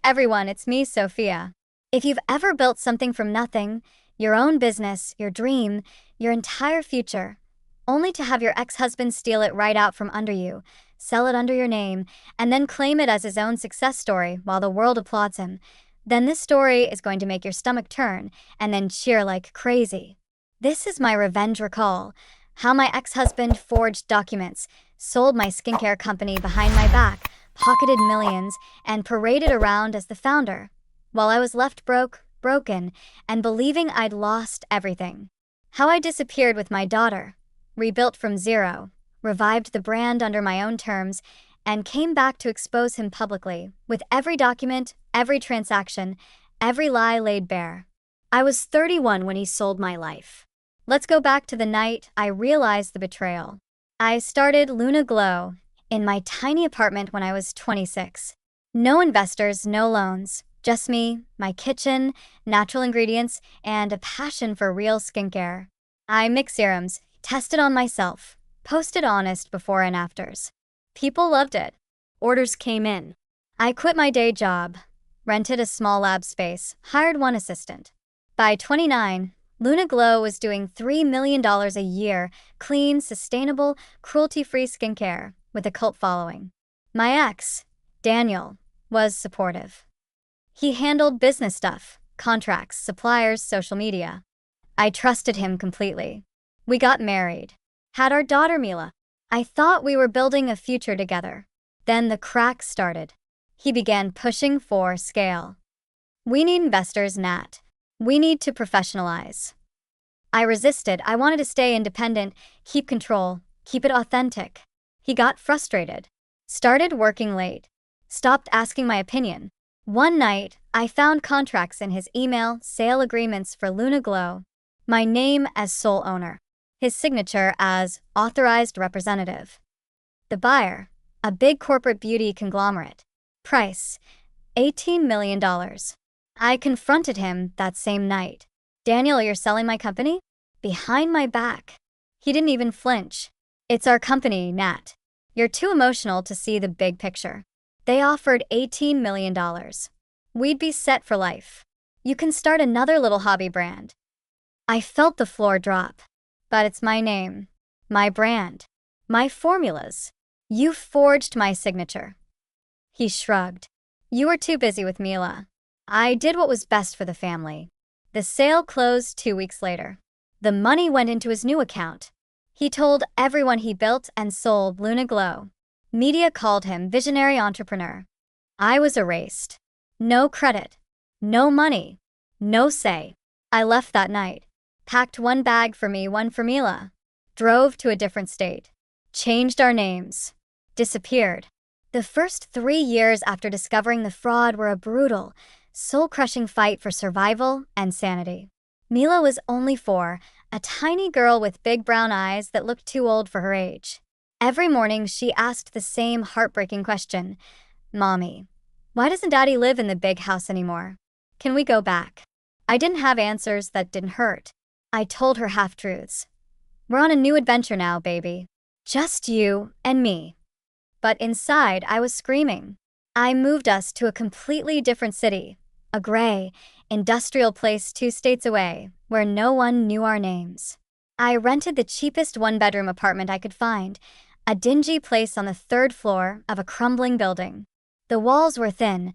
everyone, it's me, Sophia. If you've ever built something from nothing, your own business, your dream, your entire future, only to have your ex-husband steal it right out from under you, sell it under your name, and then claim it as his own success story while the world applauds him, then this story is going to make your stomach turn and then cheer like crazy. This is my revenge recall. How my ex-husband forged documents, sold my skincare company behind my back, pocketed millions, and paraded around as the founder, while I was left broken, and believing I'd lost everything. How I disappeared with my daughter, rebuilt from zero, revived the brand under my own terms, and came back to expose him publicly, with every document, every transaction, every lie laid bare. I was 31 when he sold my life. Let's go back to the night I realized the betrayal. I started Luna Glow in my tiny apartment when I was 26. No investors, no loans, just me, my kitchen, natural ingredients, and a passion for real skincare. I mix serums, tested on myself, posted honest before and afters. People loved it. Orders came in. I quit my day job, rented a small lab space, hired one assistant. By 29, Luna Glow was doing $3 million a year, clean, sustainable, cruelty-free skincare with a cult following. My ex, Daniel, was supportive. He handled business stuff, contracts, suppliers, social media. I trusted him completely. We got married, had our daughter Mila. I thought we were building a future together. Then the cracks started. He began pushing for scale. We need investors, Nat. We need to professionalize. I resisted. I wanted to stay independent, keep control, keep it authentic. He got frustrated, started working late, stopped asking my opinion. One night, I found contracts in his email, sale agreements for Luna Glow, my name as sole owner, his signature as authorized representative. The buyer, a big corporate beauty conglomerate. Price, $18 million. I confronted him that same night. Daniel, you're selling my company? Behind my back. He didn't even flinch. It's our company, Nat. You're too emotional to see the big picture. They offered $18 million. We'd be set for life. You can start another little hobby brand. I felt the floor drop. But it's my name, my brand, my formulas. You forged my signature. He shrugged. You were too busy with Mila. I did what was best for the family. The sale closed 2 weeks later. The money went into his new account. He told everyone he built and sold Luna Glow. Media called him visionary entrepreneur. I was erased. No credit, no money, no say. I left that night, packed one bag for me, one for Mila, drove to a different state, changed our names, disappeared. The first 3 years after discovering the fraud were a brutal, soul-crushing fight for survival and sanity. Mila was only 4, a tiny girl with big brown eyes that looked too old for her age. Every morning she asked the same heartbreaking question, Mommy, why doesn't Daddy live in the big house anymore? Can we go back? I didn't have answers that didn't hurt. I told her half-truths. We're on a new adventure now, baby. Just you and me. But inside, I was screaming. I moved us to a completely different city, a gray, industrial place 2 states away, where no one knew our names. I rented the cheapest one-bedroom apartment I could find, a dingy place on the 3rd floor of a crumbling building. The walls were thin.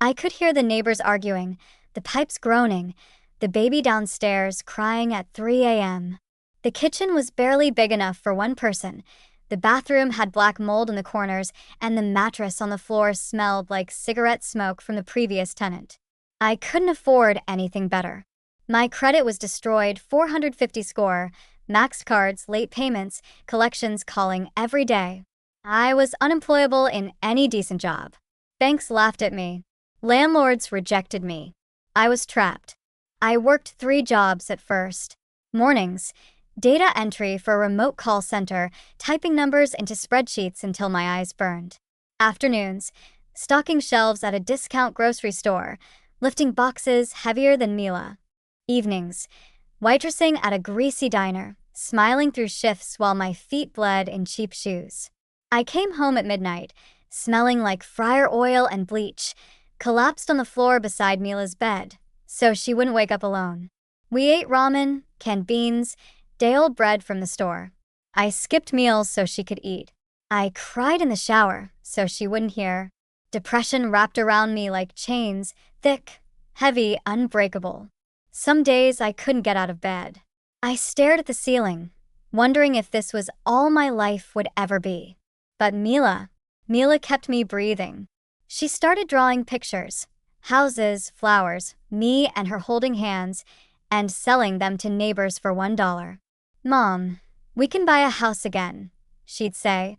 I could hear the neighbors arguing, the pipes groaning, the baby downstairs crying at 3 a.m. The kitchen was barely big enough for one person. The bathroom had black mold in the corners, and the mattress on the floor smelled like cigarette smoke from the previous tenant. I couldn't afford anything better. My credit was destroyed, 450 score, maxed cards, late payments, collections calling every day. I was unemployable in any decent job. Banks laughed at me. Landlords rejected me. I was trapped. I worked 3 jobs at first. Mornings, data entry for a remote call center, typing numbers into spreadsheets until my eyes burned. Afternoons, stocking shelves at a discount grocery store, lifting boxes heavier than Mila. Evenings, waitressing at a greasy diner, smiling through shifts while my feet bled in cheap shoes. I came home at midnight, smelling like fryer oil and bleach, collapsed on the floor beside Mila's bed, so she wouldn't wake up alone. We ate ramen, canned beans, day-old bread from the store. I skipped meals so she could eat. I cried in the shower so she wouldn't hear. Depression wrapped around me like chains, thick, heavy, unbreakable. Some days I couldn't get out of bed. I stared at the ceiling, wondering if this was all my life would ever be. But Mila kept me breathing. She started drawing pictures, houses, flowers, me and her holding hands, and selling them to neighbors for $1. "Mom, we can buy a house again," she'd say,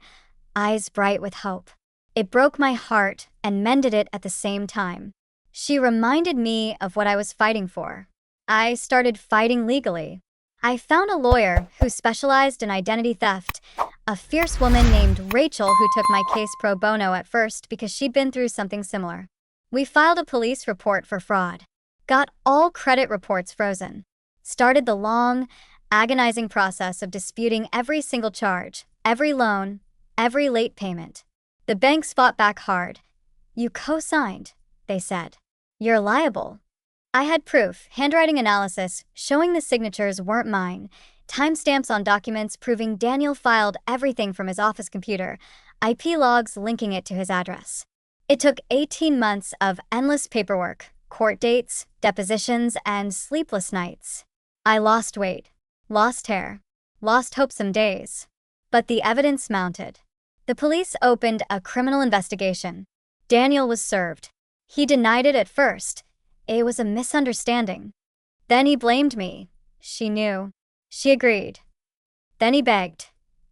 eyes bright with hope. It broke my heart and mended it at the same time. She reminded me of what I was fighting for. I started fighting legally. I found a lawyer who specialized in identity theft, a fierce woman named Rachel who took my case pro bono at first because she'd been through something similar. We filed a police report for fraud, got all credit reports frozen, started the long, agonizing process of disputing every single charge, every loan, every late payment. The banks fought back hard. "You co-signed," they said. "You're liable." I had proof, handwriting analysis, showing the signatures weren't mine, timestamps on documents proving Daniel filed everything from his office computer, IP logs linking it to his address. It took 18 months of endless paperwork, court dates, depositions, and sleepless nights. I lost weight, lost hair, lost hope some days. But the evidence mounted. The police opened a criminal investigation. Daniel was served. He denied it at first. It was a misunderstanding. Then he blamed me. She knew. She agreed. Then he begged.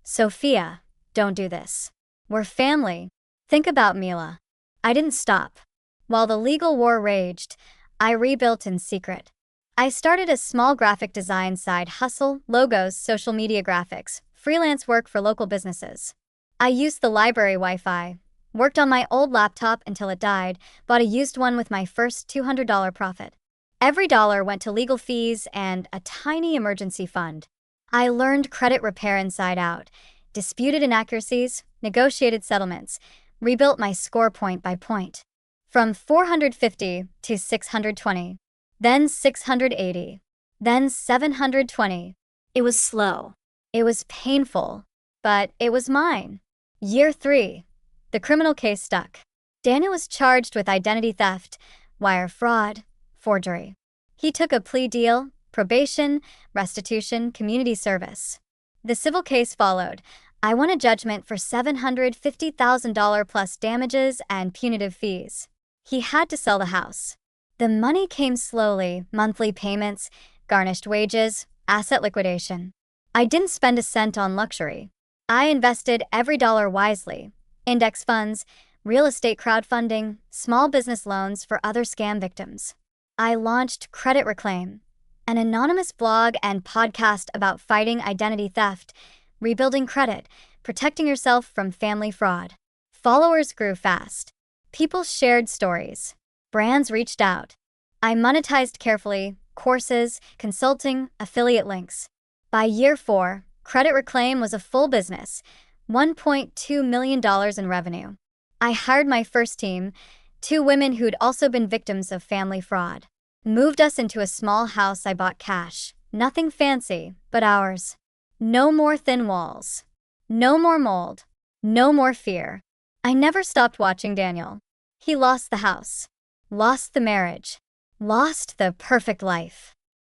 "Sophia, don't do this. We're family. Think about Mila." I didn't stop. While the legal war raged, I rebuilt in secret. I started a small graphic design side hustle, logos, social media graphics, freelance work for local businesses. I used the library Wi-Fi, worked on my old laptop until it died, bought a used one with my first $200 profit. Every dollar went to legal fees and a tiny emergency fund. I learned credit repair inside out, disputed inaccuracies, negotiated settlements, rebuilt my score point by point. From 450 to 620, then 680, then 720. It was slow. It was painful, but it was mine. Year 3. The criminal case stuck. Daniel was charged with identity theft, wire fraud, forgery. He took a plea deal, probation, restitution, community service. The civil case followed. I won a judgment for $750,000 plus damages and punitive fees. He had to sell the house. The money came slowly, monthly payments, garnished wages, asset liquidation. I didn't spend a cent on luxury. I invested every dollar wisely. Index funds, real estate crowdfunding, small business loans for other scam victims. I launched Credit Reclaim, an anonymous blog and podcast about fighting identity theft, rebuilding credit, protecting yourself from family fraud. Followers grew fast. People shared stories. Brands reached out. I monetized carefully, courses, consulting, affiliate links. By year 4, Credit Reclaim was a full business, $1.2 million in revenue. I hired my first team, 2 women who'd also been victims of family fraud. Moved us into a small house I bought cash. Nothing fancy, but ours. No more thin walls. No more mold. No more fear. I never stopped watching Daniel. He lost the house. Lost the marriage. Lost the perfect life.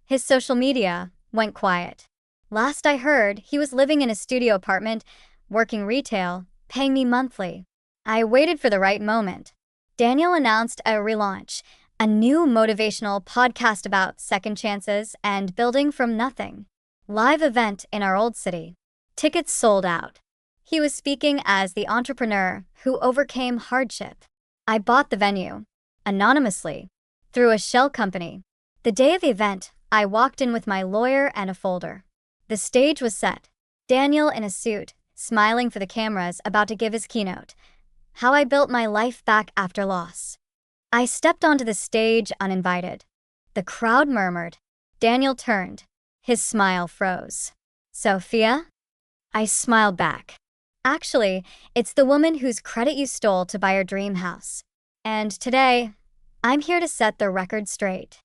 His social media went quiet. Last I heard, he was living in a studio apartment, working retail, paying me monthly. I waited for the right moment. Daniel announced a relaunch, a new motivational podcast about second chances and building from nothing. Live event in our old city. Tickets sold out. He was speaking as the entrepreneur who overcame hardship. I bought the venue, anonymously, through a shell company. The day of the event, I walked in with my lawyer and a folder. The stage was set. Daniel in a suit, smiling for the cameras, about to give his keynote. How I built my life back after loss. I stepped onto the stage uninvited. The crowd murmured. Daniel turned. His smile froze. "Sophia?" I smiled back. "Actually, it's the woman whose credit you stole to buy your dream house. And today, I'm here to set the record straight.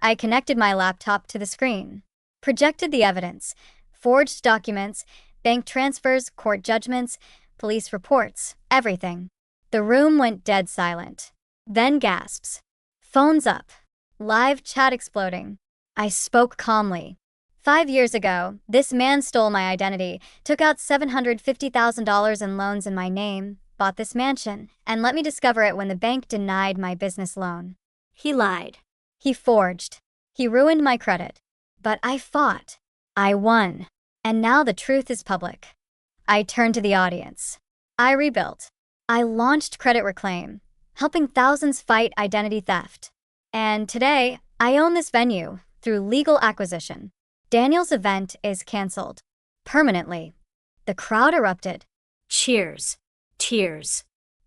I connected my laptop to the screen, projected the evidence, forged documents, bank transfers, court judgments, police reports, everything. The room went dead silent. Then gasps. Phones up. Live chat exploding. I spoke calmly. 5 years ago, this man stole my identity, took out $750,000 in loans in my name, bought this mansion, and let me discover it when the bank denied my business loan. He lied. He forged. He ruined my credit. But I fought. I won. And now the truth is public. I turned to the audience. I rebuilt. I launched Credit Reclaim, helping thousands fight identity theft. And today, I own this venue through legal acquisition. Daniel's event is canceled. Permanently. The crowd erupted. Cheers. Tears.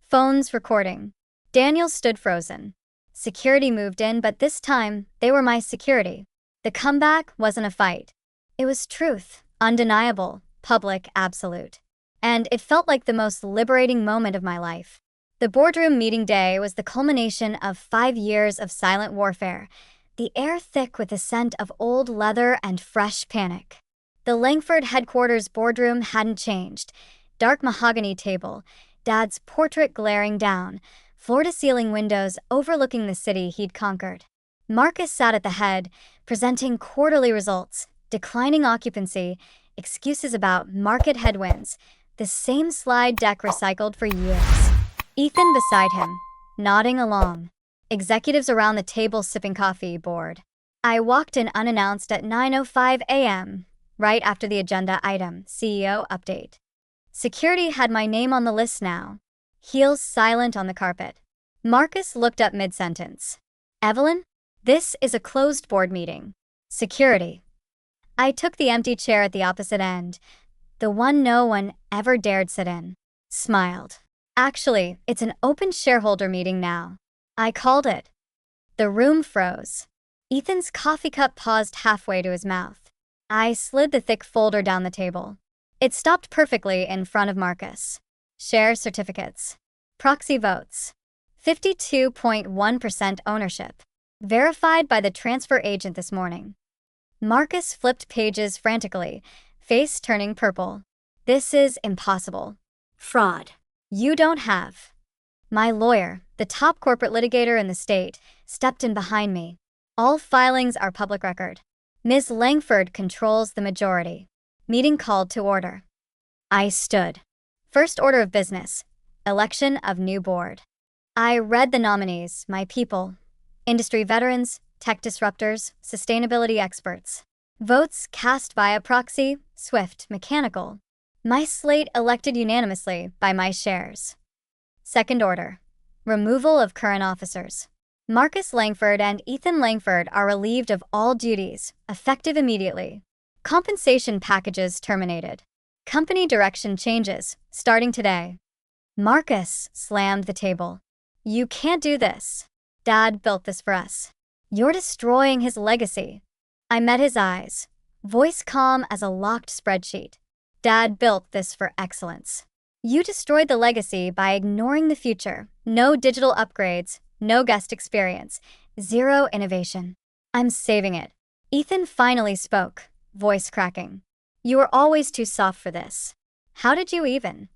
Phones recording. Daniel stood frozen. Security moved in, but this time, they were my security. The comeback wasn't a fight. It was truth, undeniable, public, absolute. And it felt like the most liberating moment of my life. The boardroom meeting day was the culmination of 5 years of silent warfare, the air thick with the scent of old leather and fresh panic. The Langford headquarters boardroom hadn't changed. Dark mahogany table, Dad's portrait glaring down, floor-to-ceiling windows overlooking the city he'd conquered. Marcus sat at the head, presenting quarterly results, declining occupancy, excuses about market headwinds, the same slide deck recycled for years. Ethan beside him, nodding along. Executives around the table sipping coffee, bored. I walked in unannounced at 9:05 a.m., right after the agenda item, CEO update. Security had my name on the list now. Heels silent on the carpet. Marcus looked up mid-sentence. Evelyn, this is a closed board meeting. Security. I took the empty chair at the opposite end, the one no one ever dared sit in. Smiled. Actually, it's an open shareholder meeting now. I called it. The room froze. Ethan's coffee cup paused halfway to his mouth. I slid the thick folder down the table. It stopped perfectly in front of Marcus. Share certificates. Proxy votes. 52.1% ownership. Verified by the transfer agent this morning. Marcus flipped pages frantically, face turning purple. This is impossible. Fraud. You don't have. My lawyer, the top corporate litigator in the state, stepped in behind me. All filings are public record. Ms. Langford controls the majority. Meeting called to order. I stood. First order of business. Election of new board. I read the nominees, my people. Industry veterans, tech disruptors, sustainability experts. Votes cast via proxy, swift, mechanical. My slate elected unanimously by my shares. Second order. Removal of current officers. Marcus Langford and Ethan Langford are relieved of all duties, effective immediately. Compensation packages terminated. Company direction changes, starting today. Marcus slammed the table. You can't do this. Dad built this for us. You're destroying his legacy. I met his eyes, voice calm as a locked spreadsheet. Dad built this for excellence. You destroyed the legacy by ignoring the future. No digital upgrades, no guest experience, zero innovation. I'm saving it. Ethan finally spoke, voice cracking. You were always too soft for this. How did you even?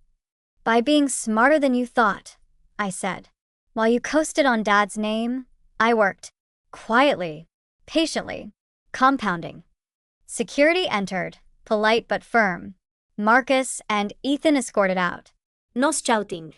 By being smarter than you thought, I said. While you coasted on Dad's name, I worked. Quietly, patiently, compounding. Security entered, polite but firm. Marcus and Ethan escorted out. No shouting.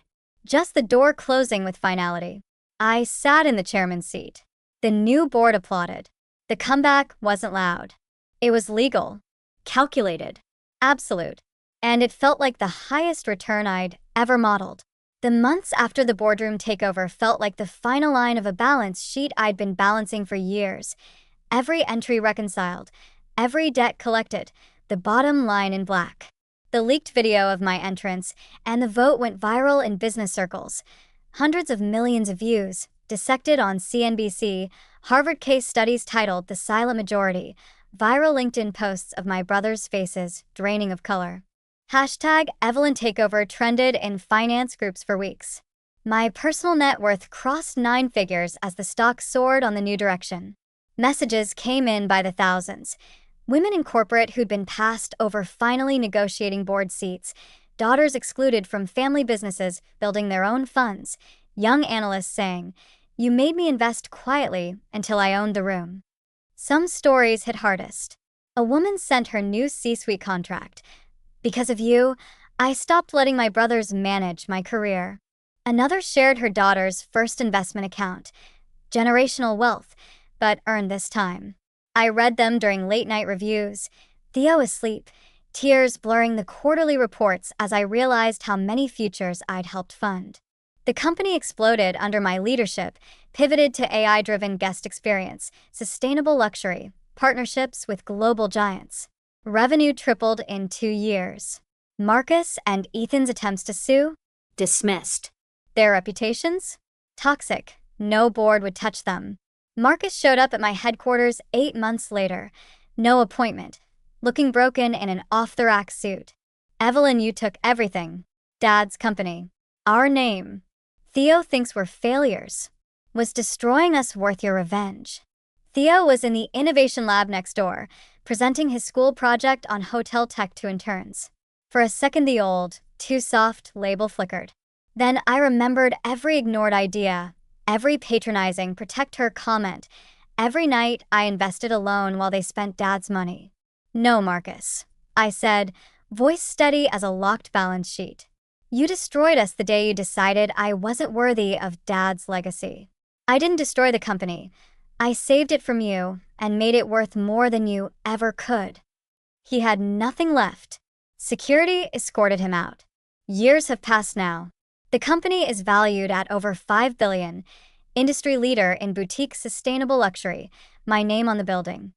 Just the door closing with finality. I sat in the chairman's seat. The new board applauded. The comeback wasn't loud. It was legal, calculated, absolute, and it felt like the highest return I'd ever modeled. The months after the boardroom takeover felt like the final line of a balance sheet I'd been balancing for years. Every entry reconciled, every debt collected, the bottom line in black. The leaked video of my entrance and the vote went viral in business circles. Hundreds of millions of views, dissected on CNBC, Harvard case studies titled The Silent Majority, viral LinkedIn posts of my brothers' faces draining of color. Hashtag Evelyn Takeover trended in finance groups for weeks. My personal net worth crossed 9 figures as the stock soared on the new direction. Messages came in by the thousands. Women in corporate who'd been passed over finally negotiating board seats, daughters excluded from family businesses building their own funds, young analysts saying, "You made me invest quietly until I owned the room." Some stories hit hardest. A woman sent her new C-suite contract. "Because of you, I stopped letting my brothers manage my career." Another shared her daughter's first investment account. Generational wealth, but earned this time. I read them during late-night reviews. Theo asleep, tears blurring the quarterly reports as I realized how many futures I'd helped fund. The company exploded under my leadership, pivoted to AI-driven guest experience, sustainable luxury, partnerships with global giants. Revenue tripled in 2 years. Marcus and Ethan's attempts to sue? Dismissed. Their reputations? Toxic. No board would touch them. Marcus showed up at my headquarters 8 months later. No appointment. Looking broken in an off-the-rack suit. "Evelyn, you took everything. Dad's company. Our name. Theo thinks we're failures. Was destroying us worth your revenge?" Theo was in the innovation lab next door, presenting his school project on hotel tech to interns. For a second, the old, too soft label flickered. Then I remembered every ignored idea, every patronizing protect her comment, every night I invested alone while they spent Dad's money. "No, Marcus," I said, voice steady as a locked balance sheet. "You destroyed us the day you decided I wasn't worthy of Dad's legacy." "I didn't destroy the company. I saved it from you and made it worth more than you ever could." He had nothing left. Security escorted him out. Years have passed now. The company is valued at over $5 billion, industry leader in boutique sustainable luxury, my name on the building.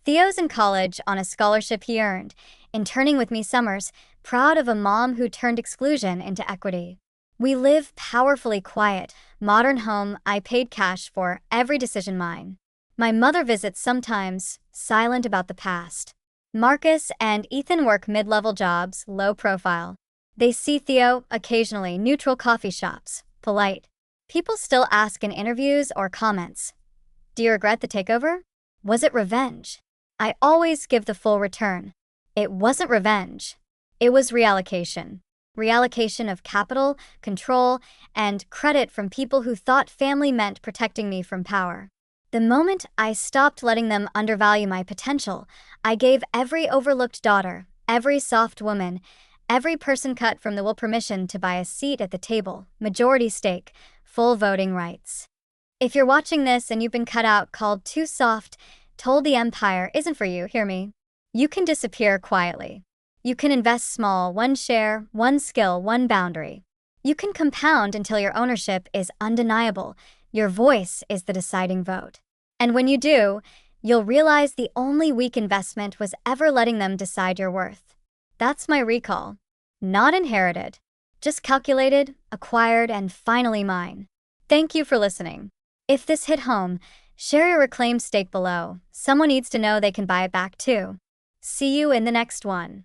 Theo's in college on a scholarship he earned, interning with me summers, proud of a mom who turned exclusion into equity. We live powerfully quiet, modern home I paid cash for, every decision mine. My mother visits sometimes, silent about the past. Marcus and Ethan work mid-level jobs, low profile. They see Theo occasionally, neutral coffee shops, polite. People still ask in interviews or comments, "Do you regret the takeover? Was it revenge?" I always give the full return. It wasn't revenge. It was reallocation. Reallocation of capital, control, and credit from people who thought family meant protecting me from power. The moment I stopped letting them undervalue my potential, I gave every overlooked daughter, every soft woman, every person cut from the will permission to buy a seat at the table, majority stake, full voting rights. If you're watching this and you've been cut out, called too soft, told the empire isn't for you, hear me. You can disappear quietly. You can invest small, one share, one skill, one boundary. You can compound until your ownership is undeniable. Your voice is the deciding vote. And when you do, you'll realize the only weak investment was ever letting them decide your worth. That's my recall. Not inherited, just calculated, acquired, and finally mine. Thank you for listening. If this hit home, share your reclaimed stake below. Someone needs to know they can buy it back too. See you in the next one.